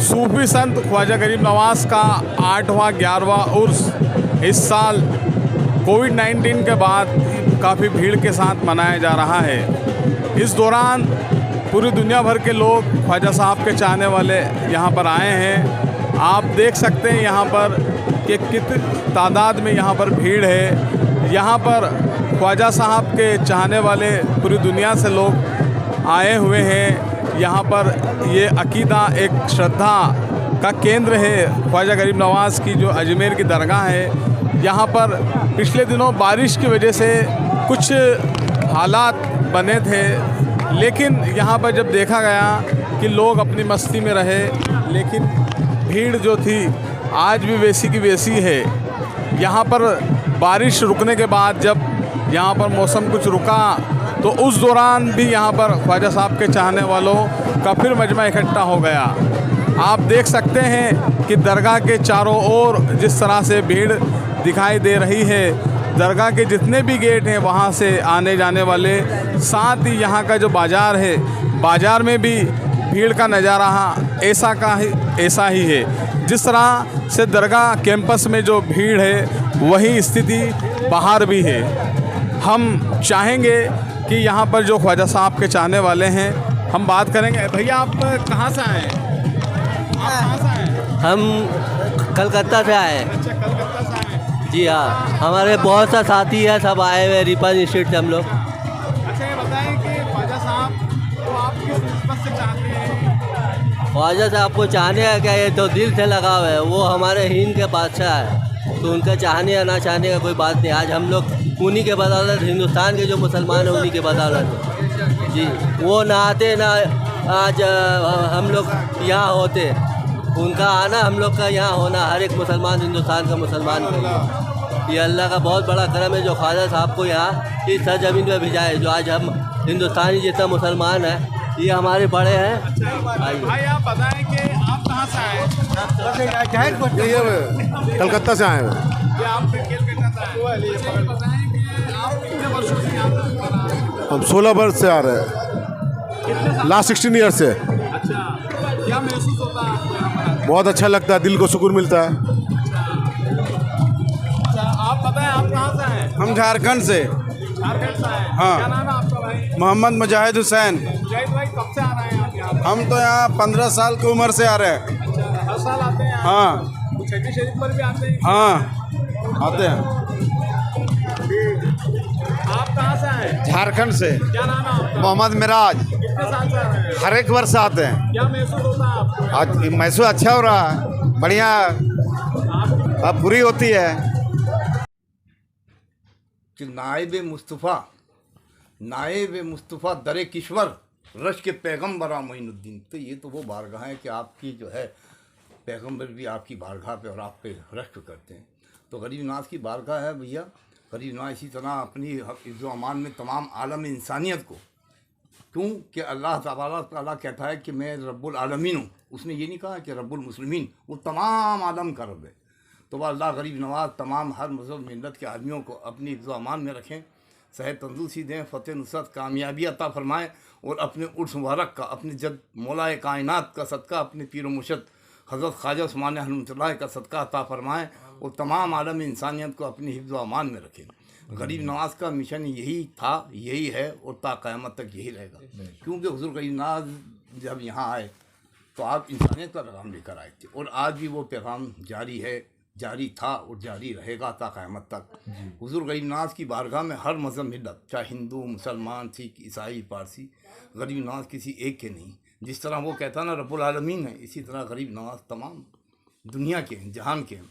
सूफी संत ख्वाजा गरीब नवाज़ का 8वां 11वां उर्स इस साल कोविड-19 के बाद काफ़ी भीड़ के साथ मनाया जा रहा है। इस दौरान पूरी दुनिया भर के लोग ख्वाजा साहब के चाहने वाले यहाँ पर आए हैं। आप देख सकते हैं यहाँ पर कि कितनी तादाद में यहाँ पर भीड़ है। यहाँ पर ख्वाजा साहब के चाहने वाले पूरी दुनिया से लोग आए हुए हैं। यहाँ पर ये अकीदा एक श्रद्धा का केंद्र है। ख्वाजा गरीब नवाज़ की जो अजमेर की दरगाह है, यहाँ पर पिछले दिनों बारिश की वजह से कुछ हालात बने थे, लेकिन यहाँ पर जब देखा गया कि लोग अपनी मस्ती में रहे, लेकिन भीड़ जो थी आज भी वैसी की वैसी है। यहाँ पर बारिश रुकने के बाद जब यहाँ पर मौसम कुछ रुका तो उस दौरान भी यहाँ पर ख्वाजा साहब के चाहने वालों का फिर मजमा इकट्ठा हो गया। आप देख सकते हैं कि दरगाह के चारों ओर जिस तरह से भीड़ दिखाई दे रही है। दरगाह के जितने भी गेट हैं वहाँ से आने जाने वाले, साथ ही यहाँ का जो बाज़ार है, बाज़ार में भी भीड़ का नज़ारा ऐसा ही है। जिस तरह से दरगाह कैंपस में जो भीड़ है वही स्थिति बाहर भी है। हम चाहेंगे कि यहाँ पर जो ख्वाजा साहब के चाहने वाले हैं हम बात करेंगे। भैया आप कहाँ से आए हैं? हम कलकत्ता से आए हैं। अच्छा, कलकत्ता से आए हैं। जी हाँ, हमारे बहुत सा साथी है, सब आए हुए रिपन इंस्टीट्यूट से हम लोग। अच्छा, ये बताएं कि ख्वाजा साहब को आप किस निस्बत से चाहते हैं? ख्वाजा साहब को चाहने का क्या, ये तो दिल से लगाव है। वो हमारे हिंद के बादशाह है, तो उनका चाहने या ना चाहने का कोई बात नहीं। आज हम लोग उन्हीं के बदौलत, हिंदुस्तान के जो मुसलमान हैं उन्हीं के बदौलत जी, वो ना आते ना आज हम लोग यहाँ होते। उनका आना, हम लोग का यहाँ होना, हर एक मुसलमान हिंदुस्तान का मुसलमान है। ये अल्लाह का बहुत बड़ा करम है जो ख्वाजा साहब को यहाँ इस सरजमीन में भेजाए। जो आज हम हिंदुस्तानी जितना मुसलमान है, ये हमारे बड़े हैं। भाई आप बताएं कि आप कहाँ से आए? कलकत्ता से आए हैं। ये आप कलकत्ता से आए हैं। अच्छा, बताएं कि आप कितने वर्षों से यहाँ पर? हम 16 वर्ष से आ रहे हैं, लास्ट 16 ईयर से। अच्छा, क्या महसूस होता है आपको यहाँ पर? बहुत अच्छा लगता है, दिल को सुकून मिलता है। अच्छा, आप बताएं आप कहाँ से आए हैं? हम झारखंड से। झारखंड से आए हैं। हाँ। क्या नाम है आपका भाई? मोहम्मद मुजाहिद हुसैन। मुजाहिद भाई, कब से आ रहे हैं आप यहाँ पर? हम तो यहाँ 15 साल की उम्र से आ रहे हैं। अच्छा, हर साल आते हैं? हाँ छठी शरीफ पर भी आते हैं? हाँ, आते हैं। आप कहाँ से आए हैं? झारखंड से। क्या नाम है आपका? मोहम्मद मिराज। कितने साल से आ रहे हैं? हर एक वर्ष आते हैं। क्या महसूस होता है आपको? आज महसूस अच्छा हो रहा है, बढ़िया। अब पूरी होती है कि नायब मुस्तफ़ा दरे किश्वर रश के पैगम्बर मोइनुद्दीन। तो ये तो वो बारगाह है कि आपकी जो है पैगम्बर भी आपकी बारगाह पे और आप पे रश्क करते हैं। तो गरीब नवाज़ की बारगाह है भैया। गरीब नवाज़ इसी तरह अपनी इज़्ज़ो अमान में तमाम आलम इंसानियत को, क्यों कि अल्लाह ताला कहता है कि मैं रब्बुल आलमीन हूँ। उसने ये नहीं कहा कि रब्बुल मुस्लिमीन, वो तमाम आलम का रब है। तो वह अल्लाह गरीब नवाज़ तमाम हर मज़हब मिल्लत के आदमियों को अपनी इज़्ज़ो अमान में रखें, सेहत तंदुरुस्ती दें, फ़तेह नुसरत कामयाबी अता फ़रमाएँ और अपने उर्स मुबारक का, अपने जद मौलाए कायनात का सदका, अपने पीर मुर्शिद हज़रत ख्वाजा उस्मान रहमतुल्लाह का सदका अता फ़रमाएँ और तमाम आलम इंसानियत को अपनी हिफ्ज़ व अमान में रखें। गरीब नवाज़ का मिशन यही था, यही है और ता क़यामत तक यही रहेगा। क्योंकि हुज़ूर गरीब नवाज़ जब यहाँ आए तो आप इंसानियत का पैगाम लेकर आए थे और आज भी वो पैगाम जारी है, जारी था और जारी रहेगा ता क़यामत तक। हुज़ूर गरीब नवाज़ की बारगाह में हर मज़हब मिल्लत, चाहे हिंदू, मुसलमान, सिख, ईसाई, पारसी, गरीब नवाज़ किसी एक के नहीं। जिस तरह वो कहता ना रब्बुल आलमीन है, इसी तरह गरीब नवाज़ तमाम दुनिया के हैं, जहान के हैं।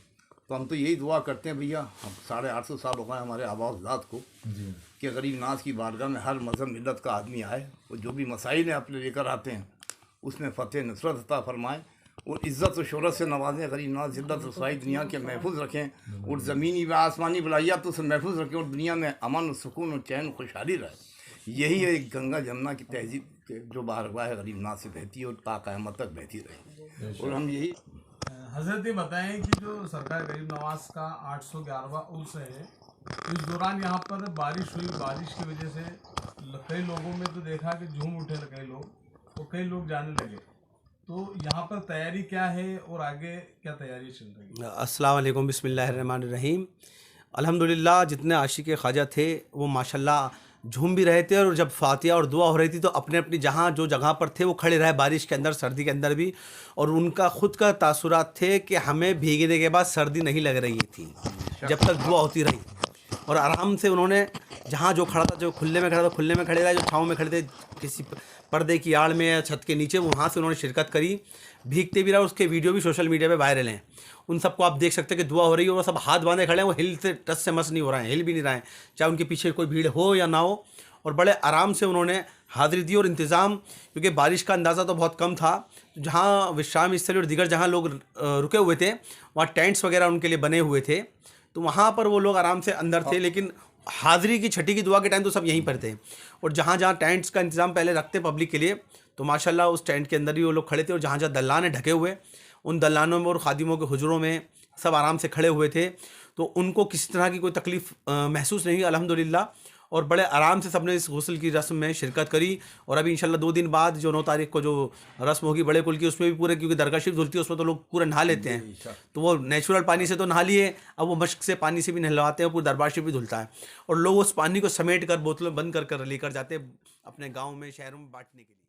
तो हम तो यही दुआ करते हैं भैया, हम 850 साल हो गए हमारे आबा अजदाद को कि गरीब नवाज़ की बारगाह में हर मज़हब मिल्लत का आदमी आए और जो भी मसाइल अपने लेकर आते हैं उसमें फ़तेह नुसरत अता फ़रमाएँ और इज़्ज़त और शोहरत से नवाजें। गरीब नवाज़ जिल्लत रसवाई दुनिया के महफूज रखें और ज़मीनी व आसमानी बलाइयात उसे महफूज रखें और दुनिया में अमन और सुकून और चैन खुशहाली रहे। यही है एक गंगा जमुना की तहजीब जो बारगाह है गरीब नवाज़ से बहती है और ता क़यामत तक बहती रहे। और हम यही हज़रत ये बताएं कि जो सरकार गरीब नवाज़ का 811वां उर्स है, इस दौरान यहाँ पर बारिश हुई, बारिश की वजह से कई लोगों में तो देखा कि झूम उठे कई लोग, तो कई लोग जाने लगे। तो यहाँ पर तैयारी क्या है और आगे क्या तैयारी चल रही है? अस्सलाम वालेकुम, बिस्मिल्लाहिर्रहमानिर्रहीम। अल्हम्दुलिल्लाह जितने आशिक ख्वाजा थे वो माशाल्लाह झूम भी रहे थे, और जब फातिहा और दुआ हो रही थी तो अपने अपनी जहाँ जो जगह पर थे वो खड़े रहे, बारिश के अंदर सर्दी के अंदर भी, और उनका ख़ुद का तासुरात थे कि हमें भीगने के बाद सर्दी नहीं लग रही थी जब तक दुआ होती रही। और आराम से उन्होंने जहाँ जो खड़ा था, जो खुले में खड़ा था खुले में खड़े रहे, जो छाँव में खड़े थे किसी पर्दे की आड़ में या छत के नीचे, वहाँ से उन्होंने शिरकत करी, भीगते भी रहे। उसके वीडियो भी सोशल मीडिया पे वायरल हैं। उन सबको आप देख सकते हैं कि दुआ हो रही है और वो सब हाथ बांधे खड़े हैं, वो हिल से टस से मस नहीं हो रहे हैं, हिल भी नहीं रहे हैं, चाहे उनके पीछे कोई भीड़ हो या ना हो। और बड़े आराम से उन्होंने हाज़िरी दी। और इंतज़ाम, क्योंकि बारिश का अंदाज़ा तो बहुत कम था, जहाँ विश्राम स्थल और दीगर जहाँ लोग रुके हुए थे वहाँ टेंट्स वगैरह उनके लिए बने हुए थे, तो वहाँ पर वो लोग आराम से अंदर थे। लेकिन हाज़िरी की छठी की दुआ के टाइम तो सब यहीं पर थे। और जहाँ जहाँ टेंट्स का इंतज़ाम पहले रखते पब्लिक के लिए, तो माशाल्लाह उस टेंट के अंदर ही वो लोग खड़े थे। और जहाँ जहाँ दल्लान है ढके हुए, उन दल्लानों में और खादिमों के हुजरों में सब आराम से खड़े हुए थे, तो उनको किसी तरह की कोई तकलीफ़ महसूस नहीं, अल्हम्दुलिल्लाह। और बड़े आराम से सबने इस गुस्ल की रस्म में शिरकत करी। और अभी इंशाल्लाह 2 दिन बाद जो 9 तारीख को जो रस्म होगी बड़े कुल की, उसमें भी पूरे, क्योंकि दरगाह शरीफ धुलती है उसमें तो लोग पूरा नहा लेते हैं, तो वो नेचुरल पानी से तो नहा लिए, अब वो मश्क से पानी से भी नहलवाते हैं, पूरा दरबार शरीफ भी धुलता है। और लोग उस पानी को समेट कर बोतलों में बंद कर लेकर जाते हैं अपने गाँव में, शहरों में बांटने के लिए।